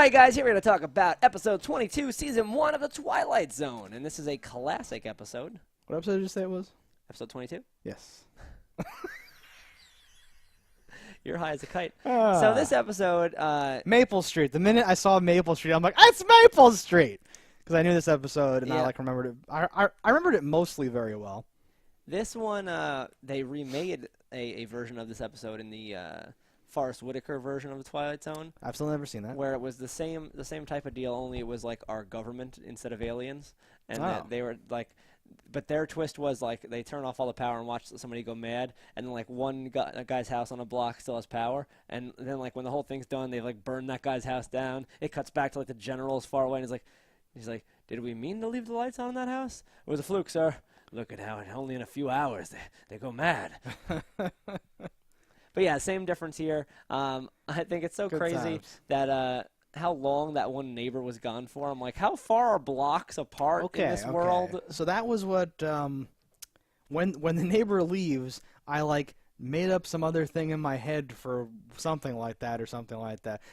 right, guys, here we're going to talk about episode 22, season 1 of the Twilight Zone. And this is a classic episode. What episode did you say it was? Episode 22? Yes. You're high as a kite. So this episode... Maple Street. The minute I saw Maple Street, I'm like, it's Maple Street! Because I knew this episode, and I remembered it. I remembered it mostly very well. This one, they remade a version of this episode in the Forrest Whitaker version of the Twilight Zone. I've still never seen that. Where it was the same type of deal, only it was like our government instead of aliens. And that they were like... But their twist was, like, they turn off all the power and watch somebody go mad, and then, like, a guy's house on a block still has power, and then, like, when the whole thing's done, they, like, burn that guy's house down. It cuts back to, like, the general's far away, and he's like, did we mean to leave the lights on in that house? It was a fluke, sir. Look at how only in a few hours they go mad. But, yeah, same difference here. I think it's so Good crazy times. that... how long that one neighbor was gone for. I'm like, how far are blocks apart in this world? So that was what, when the neighbor leaves, I, like, made up some other thing in my head for something like that,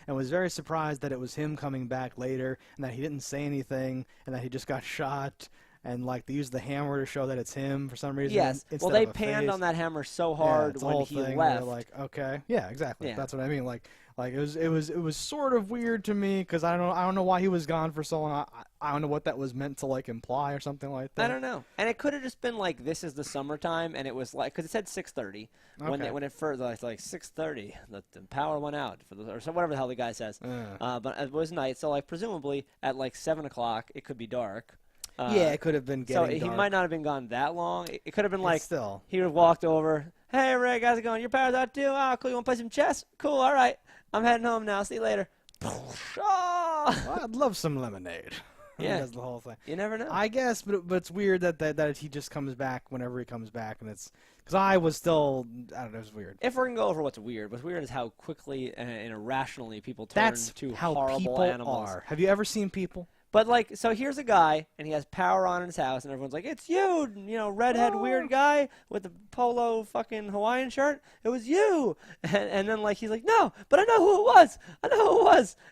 and was very surprised that it was him coming back later, and that he didn't say anything, and that he just got shot, and, like, they used the hammer to show that it's him for some reason. Yes. Well, they panned on that hammer so hard when he left. Like, okay. Yeah, exactly. Yeah. That's what I mean. Like it was sort of weird to me because I don't know why he was gone for so long. I don't know what that was meant to, like, imply or something like that. I don't know. And it could have just been like, this is the summertime, and it was like, because it said 6:30 when it first, like 6:30, the power went out or whatever the hell the guy says. But it was night, so, like, presumably at like 7 o'clock it could be dark. Yeah, it could have been getting dark. So he might not have been gone that long. It could have been like, still. He would have walked over. Hey, Rick, how's it going? Your power's out too? Oh, cool. You want to play some chess? Cool, all right. I'm heading home now. See you later. Well, I'd love some lemonade. Yeah. That's the whole thing. You never know. I guess, but it's weird that he just comes back whenever he comes back, and it's... Because I was still... I don't know, it was weird. If we're going to go over what's weird is how quickly and irrationally people turn to how horrible people animals. are. Have you ever seen people? But, like, so here's a guy, and he has power on in his house, and everyone's like, it's you, redhead weird guy with the polo fucking Hawaiian shirt. It was you. And then, like, he's like, no, but I know who it was.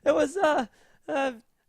It was,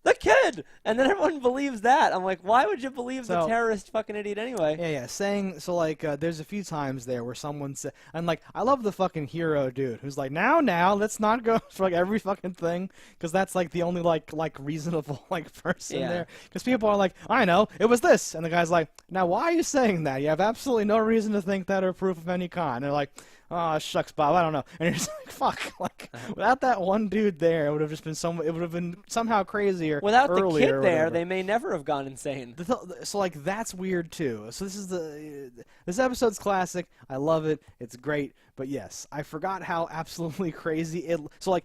the kid. And then everyone believes that. I'm like, why would you believe the terrorist fucking idiot anyway? Yeah. Saying, so, like, there's a few times there where someone said, and, like, I love the fucking hero dude who's like, now, let's not go for, like, every fucking thing, because that's, like, the only, like reasonable, like, person there. Because people are like, I know, it was this. And the guy's like, now, why are you saying that? You have absolutely no reason to think that or proof of any kind. And they're like, oh, shucks, Bob, I don't know. And you're just like, fuck. Like, without that one dude there, it would have just been it would have been somehow crazier. Without the kid there, they may never have gone insane. So, like, that's weird too. So this episode's classic. I love it. It's great. But yes, I forgot how absolutely crazy it. So, like,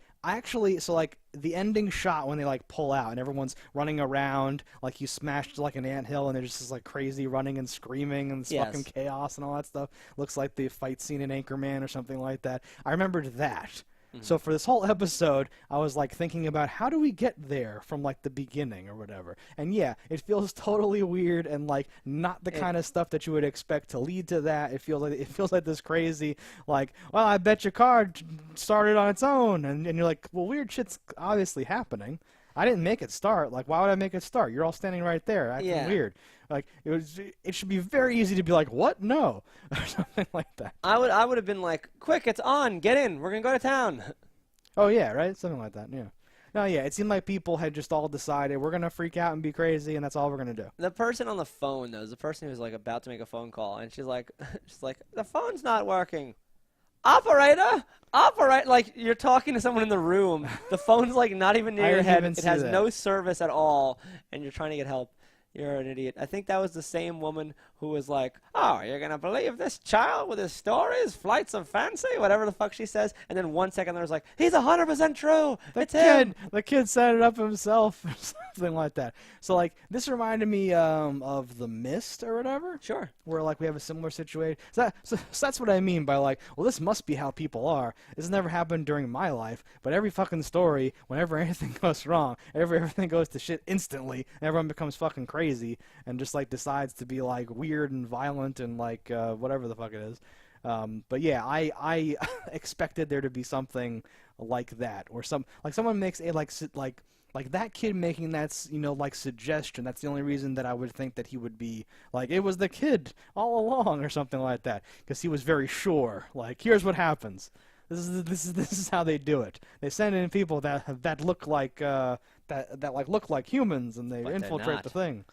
the ending shot when they, like, pull out and everyone's running around like you smashed like an anthill and they're just like crazy running and screaming and fucking chaos and all that stuff. Looks like the fight scene in Anchorman or something like that. I remembered that. So for this whole episode, I was, like, thinking about how do we get there from, like, the beginning or whatever. And yeah, it feels totally weird and, like, not the kind of stuff that you would expect to lead to that. It feels like this crazy, like, well, I bet your car started on its own, and you're like, well, weird shit's obviously happening. I didn't make it start. Like, why would I make it start? You're all standing right there, acting weird. Like, it should be very easy to be like, what? No, or something like that. I would have been like, quick, it's on, get in, we're gonna go to town. Oh yeah, right, something like that. Yeah. No, yeah, it seemed like people had just all decided we're gonna freak out and be crazy, and that's all we're gonna do. The person on the phone, though, is the person who was, like, about to make a phone call, and she's like, the phone's not working. Operator! Like, you're talking to someone in the room. The phone's, like, not even near your head. It has no service at all, and you're trying to get help. You're an idiot. I think that was the same woman who was like, oh, you're going to believe this child with his stories, flights of fancy, whatever the fuck she says. And then 1 second there was like, he's 100% true. It's him. The kid set it up himself or something like that. So, like, this reminded me of The Mist or whatever. Sure. Where, like, we have a similar situation. So that's what I mean by, like, well, this must be how people are. This has never happened during my life, but every fucking story, whenever anything goes wrong, everything goes to shit instantly, and everyone becomes fucking crazy and just, like, decides to be, like, weird and violent and, like, whatever the fuck it is. But yeah, I expected there to be something like that, or someone makes a like like that kid making that, like suggestion, that's the only reason that I would think that he would be like, it was the kid all along or something like that, because he was very sure, like, here's what happens. This is how they do it. They send in people that look like that look like humans, and they infiltrate the thing.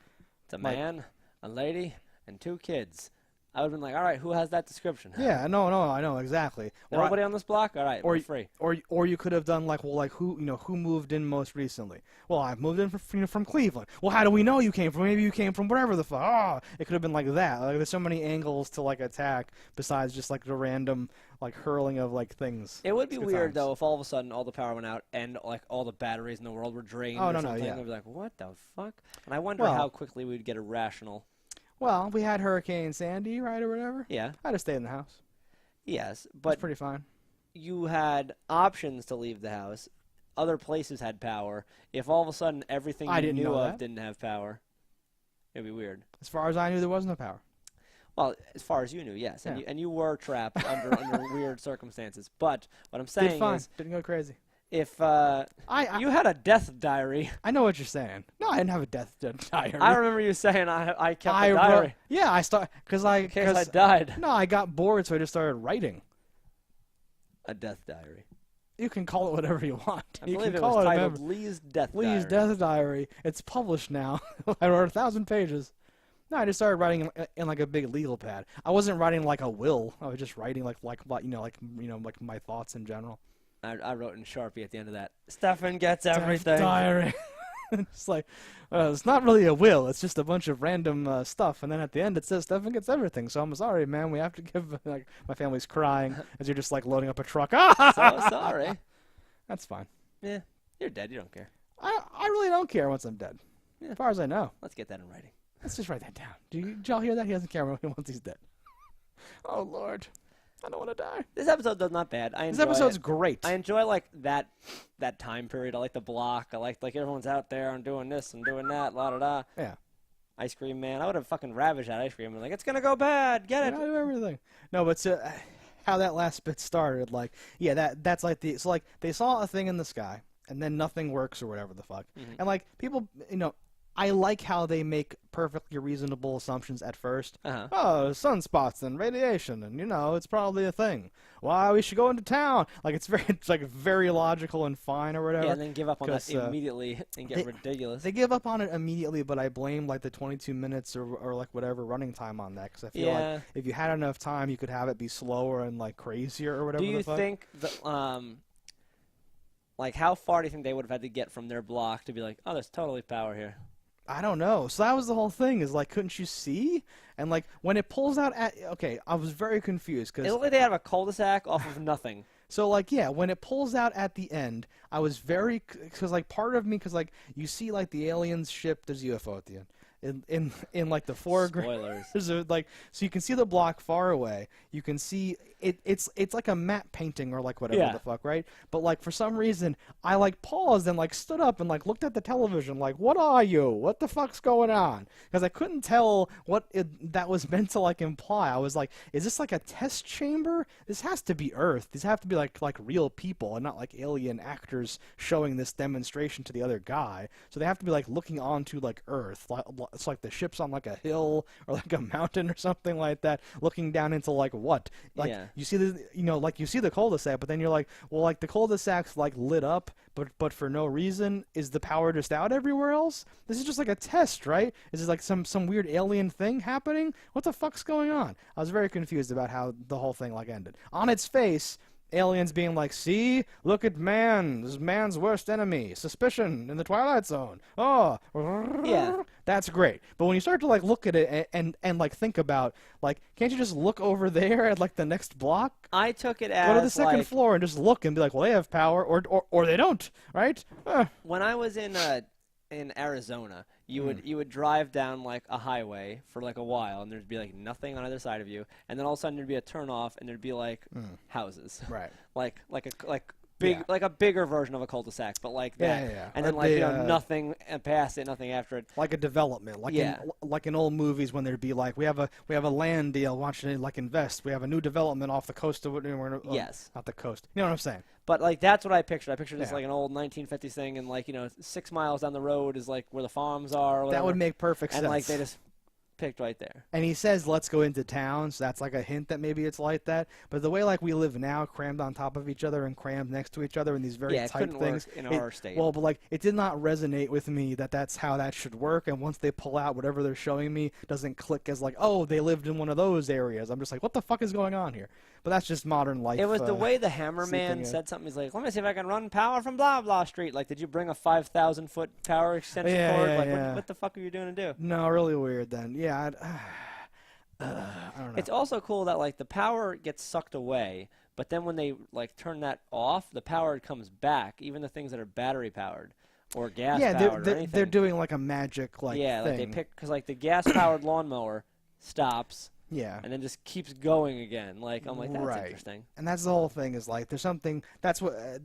It's a man, a lady, and 2 kids. I would have been like, all right, who has that description? Yeah, no, I know exactly. Nobody on this block? All right, we're free. Or you could have done like, well, like who moved in most recently? Well, I moved in from Cleveland. Well, how do we know you came from? Maybe you came from whatever the fuck. Oh, it could have been like that. Like, there's so many angles to like attack besides just like the random like hurling of like things. It would be weird though if all of a sudden all the power went out and like all the batteries in the world were drained or something. Yeah. We'd be like, what the fuck? And I wonder how quickly we'd get irrational. Well, we had Hurricane Sandy, right, or whatever? Yeah. I'd have stayed in the house. Yes, but it's pretty fine. You had options to leave the house. Other places had power. If all of a sudden everything you knew of didn't have power, it'd be weird. As far as I knew, there was no power. Well, as far as you knew, yes. And, you were trapped under weird circumstances. But what I'm saying is... Didn't go crazy. If you had a death diary. I know what you're saying. No, I didn't have a death diary. I remember you saying I kept a diary. Yeah, I started because I died. No, I got bored, so I just started writing. A death diary. You can call it whatever you want. I believe it was titled Lee's Death Diary. Lee's Death Diary. It's published now. I wrote 1,000 pages. No, I just started writing in like a big legal pad. I wasn't writing like a will. I was just writing like my thoughts in general. I wrote in Sharpie at the end of that. Stefan gets everything. Diary. It's like, it's not really a will. It's just a bunch of random stuff. And then at the end it says Stefan gets everything. So I'm sorry, man. We have to give, like, my family's crying as you're just like loading up a truck. So sorry. That's fine. Yeah. You're dead. You don't care. I really don't care once I'm dead. Yeah. As far as I know. Let's get that in writing. Let's just write that down. Did y'all hear that? He doesn't care once he's dead. Oh, Lord. I don't want to die. This episode does not bad. This episode's great. I enjoy like that time period. I like the block. I like everyone's out there and doing this and doing that. La da da. Yeah. Ice cream man. I would have fucking ravaged that ice cream. I'm like, it's gonna go bad. Get it. I do everything. No, but how that last bit started, like, yeah, that's like so like they saw a thing in the sky and then nothing works or whatever the fuck, and like people, I like how they make perfectly reasonable assumptions at first. Oh, sunspots and radiation, and it's probably a thing. Why we should go into town? Like it's very logical and fine or whatever. Yeah, and then give up on that immediately and get ridiculous. They give up on it immediately, but I blame like the 22 minutes or like whatever running time on that, because I feel like if you had enough time, you could have it be slower and like crazier or whatever. Do you think like how far do you think they would have had to get from their block to be like, oh, there's totally power here? I don't know. So that was the whole thing, is like, couldn't you see? And like when it pulls out I was very confused because it looked like they had a cul-de-sac off of nothing. So like, yeah, when it pulls out at the end, I was very, because like part of me, because like you see like the aliens ship, there's a UFO at the end. In like the foreground, like, so you can see the block far away. You can see it's like a matte painting or like whatever the fuck, right? But like for some reason, I like paused and like stood up and like looked at the television, like, what are you? What the fuck's going on? Because I couldn't tell what that was meant to like imply. I was like, is this like a test chamber? This has to be Earth. These have to be like real people and not like alien actors showing this demonstration to the other guy. So they have to be like looking onto like Earth. It's like the ship's on like a hill or like a mountain or something like that, looking down into like what? Like you see like you see the cul-de-sac, but then you're like, well, like the cul-de-sac's like lit up, but for no reason. Is the power just out everywhere else? This is just like a test, right? Is this like some weird alien thing happening? What the fuck's going on? I was very confused about how the whole thing like ended. On its face, aliens being like, see, look at man, this is man's worst enemy, suspicion in the Twilight Zone. Oh, yeah, that's great. But when you start to like look at it and like think about, like, can't you just look over there at like the next block? I took it as go to the second floor and just look and be like, well, they have power, or they don't, right? When I was in Arizona, you would drive down like a highway for like a while, and there'd be like nothing on either side of you, and then all of a sudden there'd be a turn off, and there'd be like houses, right? like a bigger version of a cul-de-sac, but like that. Yeah. And then nothing past it, nothing after it. Like a development, like in old movies when there'd be like we have a land deal, want you to like invest. We have a new development off the coast of yes, not the coast. You know what I'm saying? But like that's what I pictured. I pictured this like an old 1950s thing, and like 6 miles down the road is like where the farms are. Or whatever. That would make perfect sense. And like they just picked right there. And he says, let's go into town, so that's like a hint that maybe it's like that. But the way like we live now, crammed on top of each other and crammed next to each other in these very tight things. Work in our state. Well, but like it did not resonate with me that that's how that should work. And once they pull out whatever they're showing me, doesn't click as like, oh, they lived in one of those areas. I'm just like, what the fuck is going on here? But that's just modern life. It was the way the Hammerman said something. He's like, let me see if I can run power from blah, blah street. Like, did you bring a 5,000-foot power extension cord? Like, what the fuck are you doing to do? No, really weird then. Yeah, I don't know. It's also cool that, like, the power gets sucked away, but then when they, like, turn that off, the power comes back, even the things that are battery-powered or gas-powered or anything. They're doing, like, a magic, like, thing. like they pick, because, like, the gas-powered lawnmower stops. Yeah. And then just keeps going again. Like, I'm like, that's interesting. And that's the whole thing is like, there's something, that's why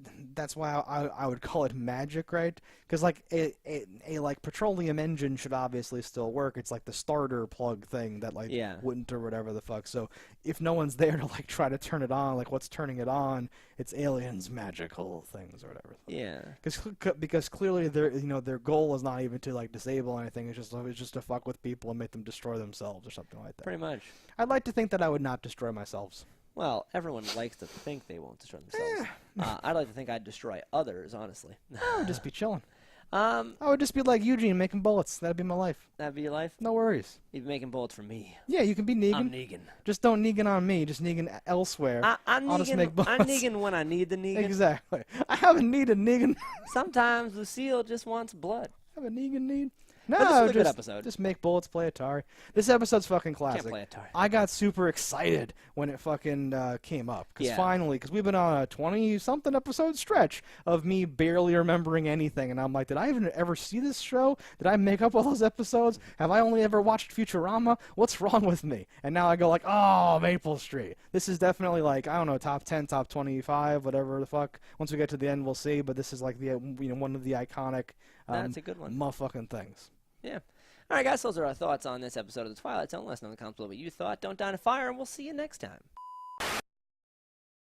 I would call it magic, right? Because like a like petroleum engine should obviously still work. It's like the starter plug thing that like wouldn't or whatever the fuck. So if no one's there to like try to turn it on, like what's turning it on? It's aliens' magical things or whatever. Yeah. Because clearly their goal is not even to like disable anything. It's just to fuck with people and make them destroy themselves or something like that. Pretty much. I'd like to think that I would not destroy myself. Well, everyone likes to think they won't destroy themselves. I'd like to think I'd destroy others, honestly. I would just be chilling. I would just be like Eugene, making bullets. That'd be my life. That'd be your life? No worries. You'd be making bullets for me. Yeah, you can be Negan. I'm Negan. Just don't Negan on me. Just Negan elsewhere. I'll just make bullets. I'm Negan when I need the Negan. Exactly. I haven't needed Negan. Sometimes Lucille just wants blood. I have a Negan need. No, this is a good episode. Just make bullets, play Atari. This episode's fucking classic. Can't play Atari. I got super excited when it fucking came up. Because we've been on a 20-something episode stretch of me barely remembering anything. And I'm like, did I even ever see this show? Did I make up all those episodes? Have I only ever watched Futurama? What's wrong with me? And now I go like, oh, Maple Street. This is definitely like, I don't know, top 10, top 25, whatever the fuck. Once we get to the end, we'll see. But this is like the one of the iconic that's a good one. Motherfucking things. Yeah. All right, guys, those are our thoughts on this episode of The Twilight Zone. Let us know in the comments below what you thought. Don't die in a fire, and we'll see you next time.